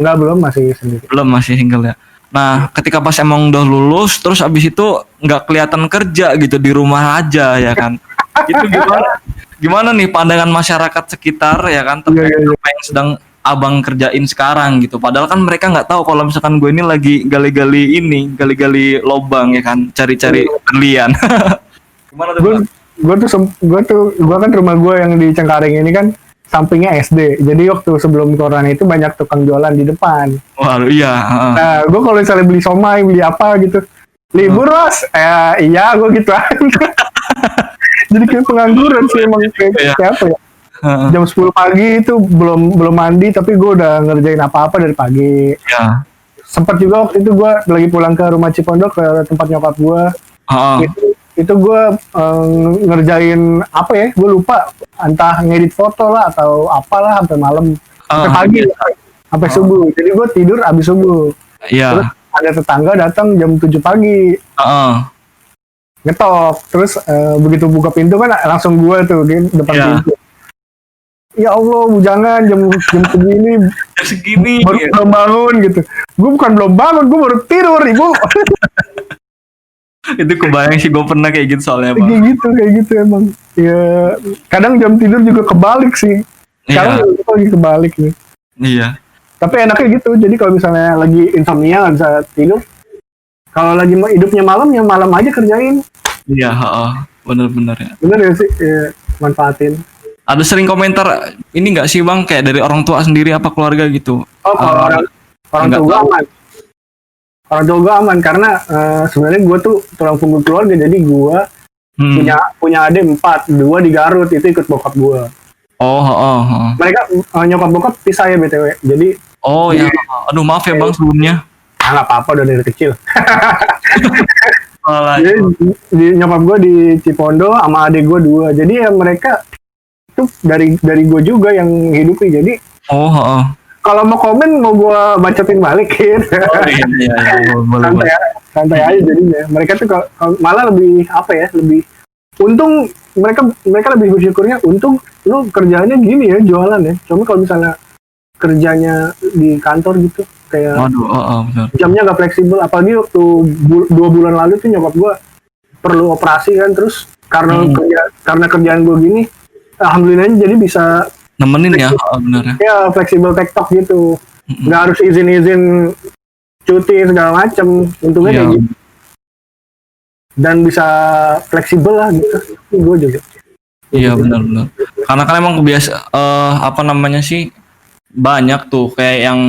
Enggak, belum, masih sendiri. Belum, masih single ya. Nah, ketika pas emang udah lulus, terus abis itu nggak kelihatan kerja gitu di rumah aja ya kan. Itu gimana nih pandangan masyarakat sekitar ya kan terkait Iya. apa yang sedang Abang kerjain sekarang gitu. Padahal kan mereka nggak tahu kalau misalkan gue ini lagi gali-gali lobang ya kan, cari-cari berlian. Gimana tuh Gue Bang? gue kan rumah gue yang di Cengkareng ini kan sampingnya SD. Jadi waktu sebelum corona itu banyak tukang jualan di depan. Waduh, iya. Nah, gue kalau misalnya beli somai, beli apa gitu, libur Mas, iya gue gitu aja. Jadi kayak pengangguran sih emang kayak apa ya? Heeh. Jam 10 pagi itu belum mandi tapi gue udah ngerjain apa-apa dari pagi. Ya. Sempat juga waktu itu gue lagi pulang ke rumah Cipondok ke tempat nyokap gue. Heeh. Itu gue ngerjain apa ya? Gue lupa entah ngedit foto lah atau apalah sampai malam, sampai pagi, sampai subuh. Jadi gue tidur abis subuh. Terus Iya. ada tetangga datang jam 7 pagi. Heeh. Ngetok, terus begitu buka pintu kan langsung gue tuh di depan Iya. pintu. Ya Allah, jangan jam segini Segini. belum bangun gitu. Gue bukan belum bangun, gue baru tidur ibu. Itu kebayang sih gue pernah kayak gitu soalnya Bang. kayak gitu emang. Ya kadang jam tidur juga kebalik sih. Sekarang Iya. juga lagi kebalik nih. Iya. Tapi enaknya gitu. Jadi kalau misalnya lagi insomnia nggak bisa tidur, kalau lagi hidupnya malam, ya malam aja kerjain. Iya, heeh. Bener-bener ya. Bener ya sih, ya, manfaatin. Ada sering komentar ini nggak sih Bang kayak dari orang tua sendiri apa keluarga gitu? Oh, kalau orang nggak tua gue tahu. aman. Orang tua gue aman karena sebenarnya gue tuh tulang punggung keluarga, jadi gue punya adik 4, 2 di Garut, itu ikut bokap gue. Oh, heeh, heeh. Mereka nyokap bokap pisah ya BTW. Jadi Oh ya, aduh maaf ya Bang sebelumnya. nggak apa-apa udah dari kecil. Malah. Jadi nyokap gue di Cipondo sama adik gue 2. Jadi ya mereka tuh dari gue juga yang hidupi. Jadi Oh, heeh. kalau mau komen mau gue bacotin balik gitu. Oh, iya, boleh. santai aja jadinya. Mereka tuh malah lebih apa ya, lebih untung, mereka lebih bersyukurnya untung lu kerjaannya gini ya, jualan ya. Cuma kalau misalnya kerjanya di kantor gitu kayak Waduh, benar. jamnya nggak fleksibel, apalagi waktu 2 bulan lalu tuh nyokap gue perlu operasi kan, terus karena kerjaan gue gini, alhamdulillah jadi bisa Nemenin ya, benar ya. ya fleksibel tektok gitu, nggak harus izin cuti segala macem, untungnya Iya. kayak gitu, dan bisa fleksibel lah gitu. Gue juga Iya, benar. Karena kan emang apa namanya sih banyak tuh kayak yang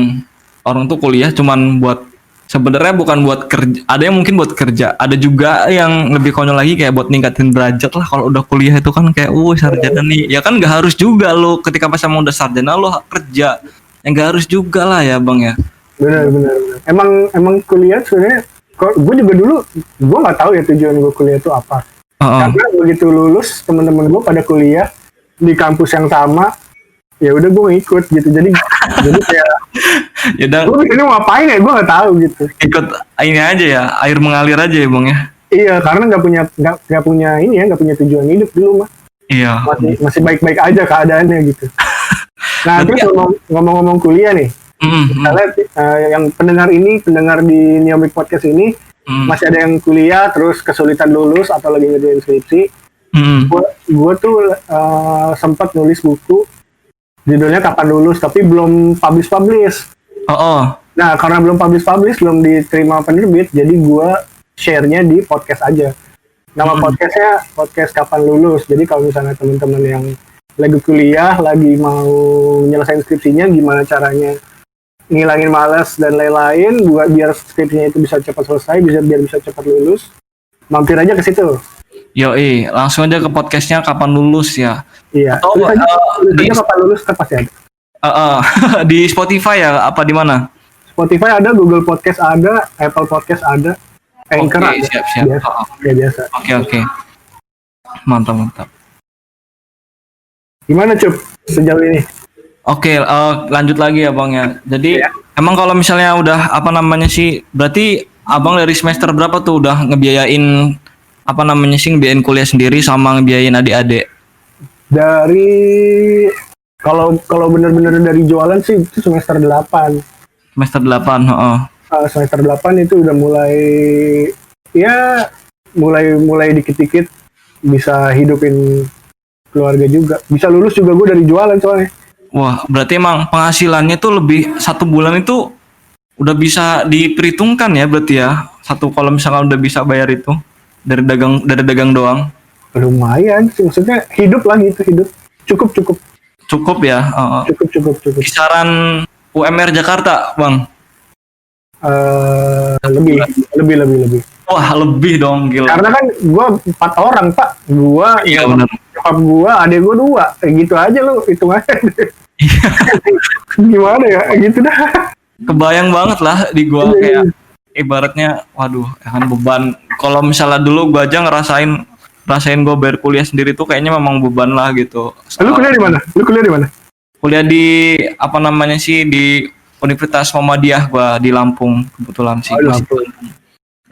orang tuh kuliah cuman buat sebenarnya bukan buat kerja, ada yang mungkin buat kerja, ada juga yang lebih konyol lagi kayak buat ningkatin derajat lah. Kalau udah kuliah itu kan kayak sarjana nih, ya kan nggak harus juga lo ketika pas emang udah sarjana lo kerja, yang nggak harus juga lah ya Bang ya. benar. Emang kuliah sebenarnya, gue juga dulu gue nggak tahu ya tujuan gue kuliah itu apa. Karena begitu lulus teman-teman gue pada kuliah di kampus yang sama, ya udah gue ngikut gitu. Jadi kayak Ya udah gue ini mau ngapain ya, gue nggak tahu gitu. ikut ini aja ya, air mengalir aja ya Bang ya. Iya, karena nggak punya ini ya, nggak punya tujuan hidup dulu mah. Iya. Masih baik-baik aja keadaannya gitu. Nah, Berarti terus ngomong-ngomong kuliah nih, misalnya yang pendengar di Neomik Podcast ini masih ada yang kuliah terus kesulitan lulus atau lagi ngerjain skripsi. Gue tuh sempat nulis buku judulnya Kapan Lulus, tapi belum publish. Nah, karena belum publish, belum diterima penerbit, jadi gue share-nya di podcast aja. Nama podcastnya Podcast Kapan Lulus. Jadi kalau misalnya teman-teman yang lagi kuliah, lagi mau nyelesain skripsinya, gimana caranya ngilangin malas dan lain-lain buat biar skripsinya itu bisa cepat selesai, biar bisa cepat lulus. Mampir aja ke situ. Yoi, langsung aja ke podcastnya kapan lulus ya. Iya. Atau Tulis aja, di, kapan lulus kan pasti ada. di Spotify ya, apa di mana? Spotify ada, Google Podcast ada, Apple Podcast ada, Anchor Oke, ada. siap. Biasa. Oh, Ya biasa. Oke. Mantap. Gimana Cup sejauh ini? Oke, lanjut lagi ya Bang ya. Jadi Iya. emang kalau misalnya udah apa namanya sih, berarti Abang dari semester berapa tuh udah ngebiayain apa namanya sih, ngebiayain kuliah sendiri sama ngebiayain adik-adik? Dari kalau benar-benar dari jualan sih itu semester 8. Semester 8, heeh. Semester 8 itu udah mulai ya mulai dikit-dikit bisa hidupin keluarga juga. Bisa lulus juga gue dari jualan soalnya. Wah, berarti emang penghasilannya tuh lebih satu bulan itu udah bisa diperhitungkan ya berarti ya. Satu kalau misalkan udah bisa bayar itu dari dagang doang. Lumayan sih, maksudnya hidup lah gitu, hidup. Cukup. Cukup ya. Cukup. Kisaran UMR Jakarta, Bang. Lebih. Wah, lebih dong, gila. Karena kan gue 4 orang Pak, gue, Iya benar. nyokap gue, adek gue 2, kayak gitu aja lu hitung aja. Gimana ya, gitu dah. Kebayang banget lah di gua kayak ibaratnya, waduh, ya kan beban. Kalau misalnya dulu gua aja rasain gua bayar kuliah sendiri tuh kayaknya memang beban lah gitu. Lu kuliah di mana? Kuliah di apa namanya sih, di Universitas Muhammadiyah, gua di Lampung kebetulan sih. Oh, di Lampung.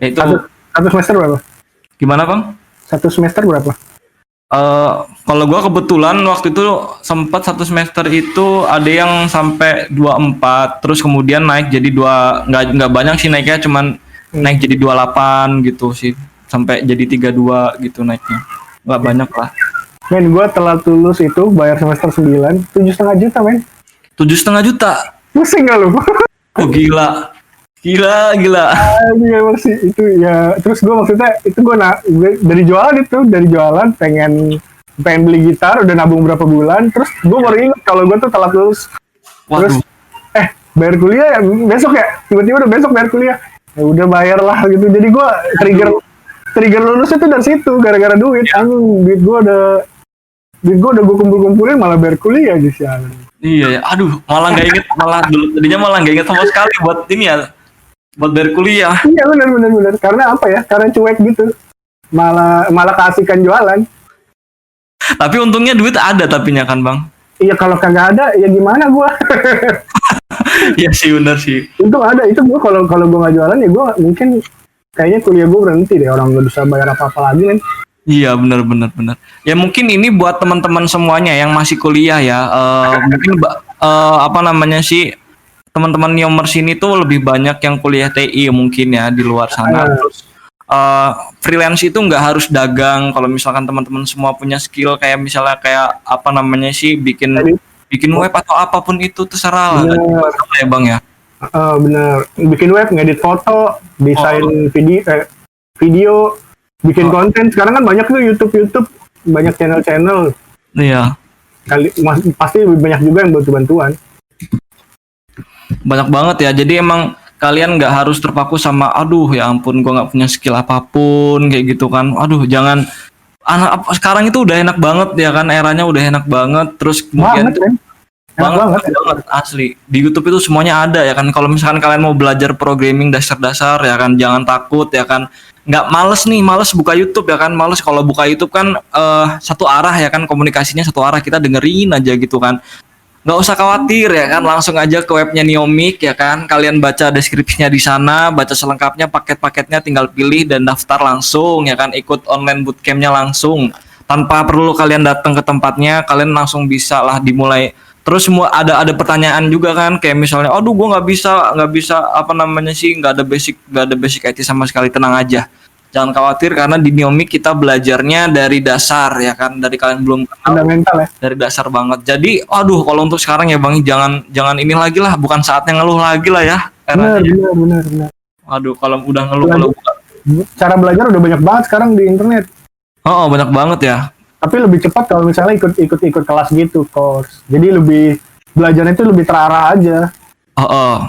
Ya, itu Satu semester berapa? gimana Bang? Satu semester berapa? Kalau gua kebetulan waktu itu sempat satu semester itu ada yang sampai 24, terus kemudian naik jadi nggak banyak sih naiknya, cuman naik jadi 28 gitu sih, sampai jadi 32 gitu naiknya, nggak banyak lah. Men, gue telat lulus itu bayar semester 9, 7,5 juta men. 7,5 juta. Pusing gak lu? Oh gila. Iya emang sih itu ya. Terus gue maksudnya itu gue dari jualan pengen beli gitar, udah nabung berapa bulan, terus gue baru ingat kalau gue tuh telat lulus. Terus Waduh. bayar kuliah ya besok ya, tiba-tiba udah besok bayar kuliah, ya udah bayar lah gitu. Jadi gue trigger lulus itu dari situ, gara-gara duit. Duit gue udah gue kumpulin malah bayar kuliah gitu ya. Iya ya. Aduh, malah nggak inget, tadinya malah nggak inget sama sekali buat ini ya, buat bayar kuliah. Iya benar. Karena apa ya? Karena cuek gitu. Malah keasikan jualan. Tapi untungnya duit ada tapinya kan Bang. Iya kalau kagak ada ya gimana gua? Iya sih, benar sih. Untung ada itu gua kalau gua nggak jualan ya gua mungkin kayaknya kuliah gua berhenti deh, orang nggak bisa bayar apa-apa lagi kan. Iya benar. Ya mungkin ini buat teman-teman semuanya yang masih kuliah ya. Mungkin apa namanya sih, teman-teman Neomers ini tuh lebih banyak yang kuliah TI mungkin ya di luar sana. Terus freelance itu nggak harus dagang. Kalau misalkan teman-teman semua punya skill kayak misalnya kayak apa namanya sih, bikin web atau apapun itu terserah lah. Bener. Ya Bang ya. Bener. Bikin web, ngedit foto, desain video, bikin konten. Sekarang kan banyak tuh YouTube, banyak channel. Iya. Pasti banyak juga yang butuh bantuan. Banyak banget ya. Jadi emang kalian nggak harus terpaku sama aduh ya ampun gua nggak punya skill apapun kayak gitu kan. Aduh jangan, sekarang itu udah enak banget ya kan, eranya udah enak banget. Terus kemudian banget asli di YouTube itu semuanya ada ya kan. Kalau misalkan kalian mau belajar programming dasar-dasar ya kan, jangan takut ya kan. Nggak males buka YouTube ya kan. Males kalau buka YouTube kan satu arah ya kan, komunikasinya satu arah, kita dengerin aja gitu kan. Nggak usah khawatir ya kan, langsung aja ke webnya Neomic ya kan. Kalian baca deskripsinya di sana, baca selengkapnya, paket-paketnya tinggal pilih dan daftar langsung ya kan. Ikut online bootcampnya langsung, tanpa perlu kalian datang ke tempatnya, kalian langsung bisa lah dimulai. Terus semua ada pertanyaan juga kan, kayak misalnya, aduh gue nggak bisa apa namanya sih, nggak ada basic IT sama sekali. Tenang aja, jangan khawatir, karena di Neomic kita belajarnya dari dasar ya kan, dari kalian belum kenal, fundamental ya, dari dasar banget. Jadi aduh kalau untuk sekarang ya Bang, jangan ini lagi lah, bukan saatnya ngeluh lagi lah ya. Benar. Aduh kalau udah ngeluh, cara belajar udah banyak banget sekarang di internet. Oh banyak banget ya. Tapi lebih cepat kalau misalnya ikut kelas gitu, course. Jadi lebih belajarnya itu lebih terarah aja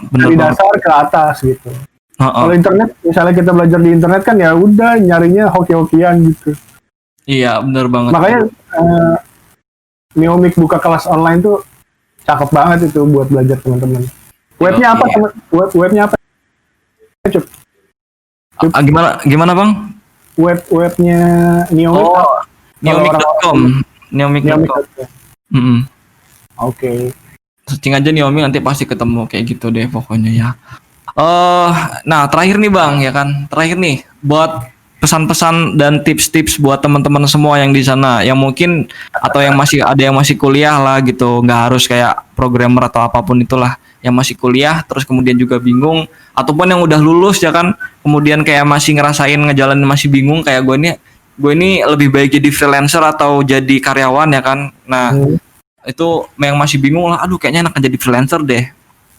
Bener dari banget. dasar ke atas gitu. Oh, Kalau internet, misalnya kita belajar di internet kan ya udah nyarinya hoki-hokian gitu. iya bener banget. Makanya Neomik buka kelas online tuh cakep banget itu buat belajar teman-teman. Webnya apa Iya. teman? Webnya apa? Cuk? Gimana bang? Webnya Neomik apa? Kalau Neomik.com. Neomik.com. Neomik.com. Mm-mm. Oke. Searching aja Neomik nanti pasti ketemu kayak gitu deh pokoknya ya. Nah terakhir nih bang ya kan, terakhir nih buat pesan-pesan dan tips-tips buat teman-teman semua yang di sana, yang mungkin atau yang masih ada yang masih kuliah lah gitu, nggak harus kayak programmer atau apapun itulah, yang masih kuliah terus kemudian juga bingung, ataupun yang udah lulus ya kan, kemudian kayak masih ngerasain ngejalanin masih bingung kayak gue ini lebih baik jadi freelancer atau jadi karyawan ya kan. Nah itu yang masih bingung lah, aduh kayaknya enak jadi freelancer deh,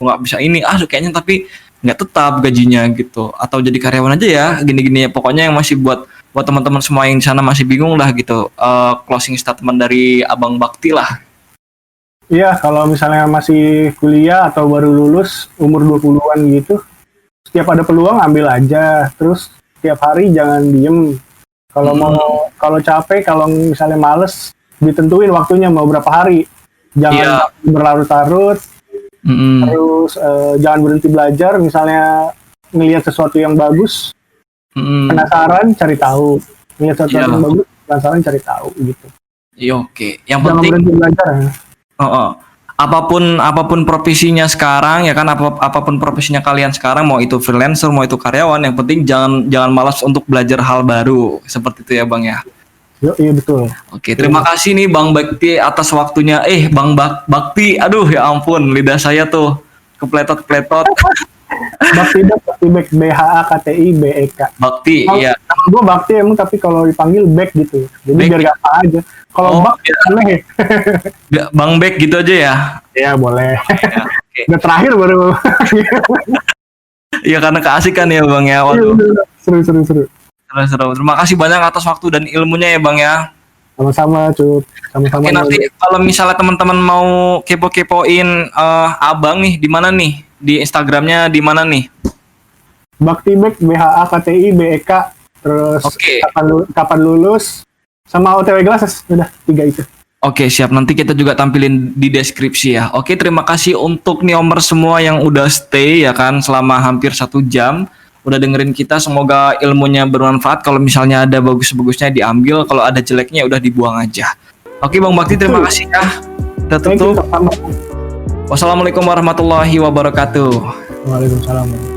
nggak bisa ini, aduh kayaknya tapi nggak tetap gajinya gitu, atau jadi karyawan aja ya gini-gini ya, pokoknya yang masih buat teman-teman semua yang di sana masih bingung lah gitu. Closing statement dari Abang Bakti lah. Iya, kalau misalnya masih kuliah atau baru lulus umur 20-an gitu, setiap ada peluang ambil aja. Terus setiap hari jangan diem. Kalau capek, kalau misalnya males, ditentuin waktunya mau berapa hari. Jangan berlarut-larut. Terus jangan berhenti belajar. Misalnya ngelihat sesuatu yang bagus, penasaran cari tahu. Ngelihat sesuatu yang bagus, penasaran cari tahu gitu. Iya, oke. Yang Jangan penting berhenti belajar. apapun profesinya sekarang ya kan, apapun profesinya kalian sekarang, mau itu freelancer mau itu karyawan, yang penting jangan malas untuk belajar hal baru, seperti itu ya bang ya. Iya betul. Oke, terima kasih nih Bang Bakti atas waktunya. Bang Bakti, aduh ya ampun, lidah saya tuh kepletot-kepletot. Bakti BHAKTI BEK. Bakti, iya. Gue Bakti emang, tapi kalau dipanggil Bek gitu. Jadi Bek. biar gak apa aja. Kalau Bak aneh. Bang Bek gitu aja ya. Ya boleh. Ya, oke. Udah terakhir baru. Iya karena keasikan ya Bang ya. Waduh, Seru. seru. Terima kasih banyak atas waktu dan ilmunya ya Bang ya. Sama-sama Cup. Sama-sama. Oke, nanti kalau misalnya teman-teman mau kepo-kepoin Abang nih, di mana nih? Di Instagramnya di mana nih? Bakti Bek BHAKTI BEK. Terus Oke. kapan lulus, sama OTW Glasses. Udah 3 itu. Oke, siap. Nanti kita juga tampilin di deskripsi ya. Oke, terima kasih untuk Neomer semua yang udah stay ya kan selama hampir 1 jam. Udah dengerin kita, semoga ilmunya bermanfaat. Kalau misalnya ada bagus-bagusnya diambil, kalau ada jeleknya udah dibuang aja. Oke Bang Bakti, terima kasih ya. Kita tutup. Thank you, sama. Wassalamualaikum warahmatullahi wabarakatuh. Waalaikumsalam.